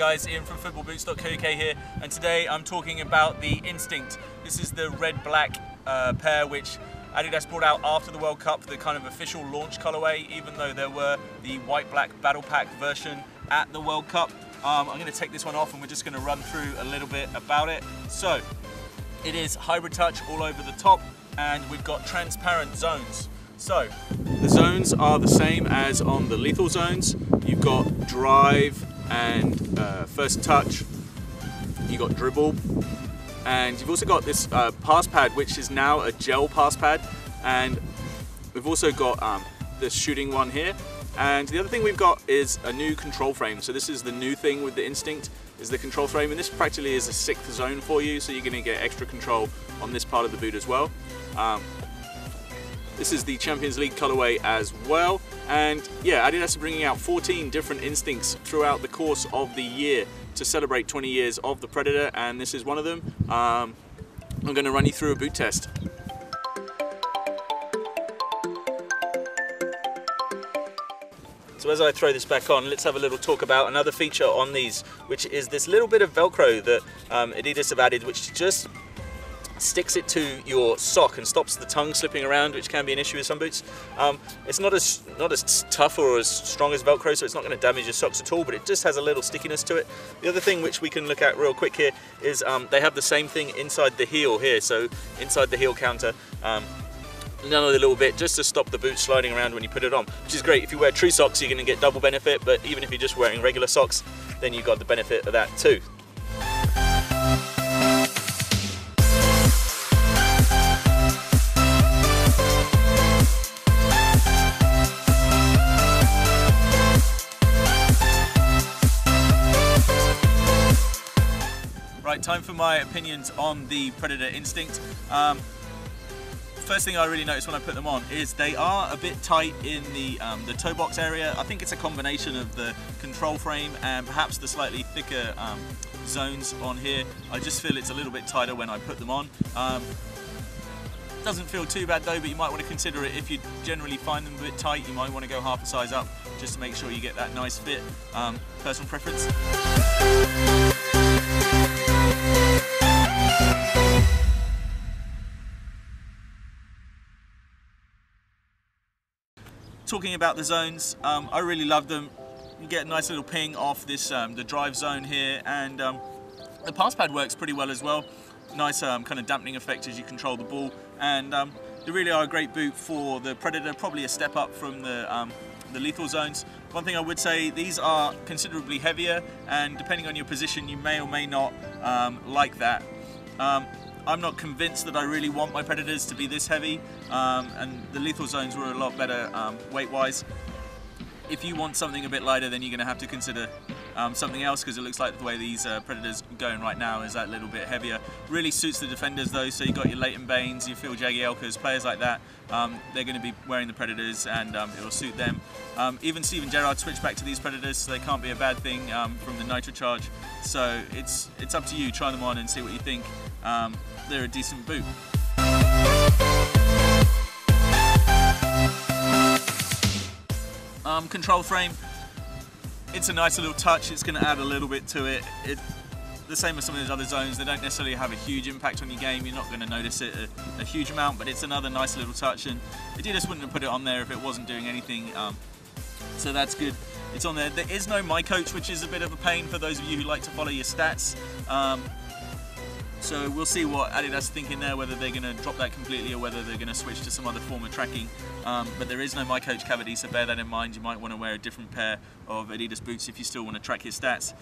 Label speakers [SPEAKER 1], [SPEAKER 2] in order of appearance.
[SPEAKER 1] guys, Ian from footballboots.co.uk here, and today I'm talking about the Instinct. This is the red-black pair which Adidas brought out after the World Cup, the kind of official launch colourway, even though there were the white-black Battle Pack version at the World Cup. I'm going to take this one off and we're just going to run through a little bit about it. So, it is hybrid touch all over the top, and we've got transparent zones. So, the zones are the same as on the lethal zones. You've got drive and first touch, you've got dribble, and you've also got this pass pad, which is now a gel pass pad, and we've also got this shooting one here. And the other thing we've got is a new control frame. So this is the new thing with the Instinct, is the control frame, and this practically is a sixth zone for you, so you're going to get extra control on this part of the boot as well. This is the Champions League colorway as well, and yeah, Adidas are bringing out 14 different Instincts throughout the course of the year to celebrate 20 years of the Predator, and this is one of them. I'm going to run you through a boot test. So as I throw this back on, let's have a little talk about another feature on these, which is this little bit of Velcro that Adidas have added, which just sticks it to your sock and stops the tongue slipping around, which can be an issue with some boots. It's not as tough or as strong as Velcro, so it's not going to damage your socks at all, but it just has a little stickiness to it. The other thing which we can look at real quick here is they have the same thing inside the heel here, so inside the heel counter. Another little bit just to stop the boot sliding around when you put it on, which is great. If you wear true socks, you're going to get double benefit, but even if you're just wearing regular socks, then you've got the benefit of that too. Right, time for my opinions on the Predator Instinct. First thing I really noticed when I put them on is they are a bit tight in the toe box area. I think it's a combination of the control frame and perhaps the slightly thicker zones on here. I just feel it's a little bit tighter when I put them on. Doesn't feel too bad though, but you might want to consider it if you generally find them a bit tight. You might want to go half a size up just to make sure you get that nice fit. Personal preference. Talking about the zones, I really love them. You get a nice little ping off this the drive zone here, and the pass pad works pretty well as well. Nice kind of dampening effect as you control the ball, and they really are a great boot for the Predator, probably a step up from the lethal zones. One thing I would say, these are considerably heavier, and depending on your position you may or may not like that. I'm not convinced that I really want my Predators to be this heavy, and the lethal zones were a lot better weight-wise. If you want something a bit lighter, then you're going to have to consider something else, because it looks like the way these Predators are going right now is that little bit heavier. Really suits the defenders though, so you've got your Leighton Baines, your Phil Jagielkas, players like that. They're going to be wearing the Predators, and it will suit them. Even Steven Gerrard switched back to these Predators, so they can't be a bad thing from the Nitro Charge. So it's up to you, try them on and see what you think. They're a decent boot. Control frame, it's a nice little touch. It's going to add a little bit to it. The same as some of those other zones, they don't necessarily have a huge impact on your game. You're not going to notice it a huge amount, but it's another nice little touch, and Adidas wouldn't have put it on there if it wasn't doing anything, so that's good. It's on there. There is no My Coach, which is a bit of a pain for those of you who like to follow your stats. So we'll see what Adidas are thinking there, whether they're going to drop that completely or whether they're going to switch to some other form of tracking. But there is no My Coach cavity, so bear that in mind. You might want to wear a different pair of Adidas boots if you still want to track your stats.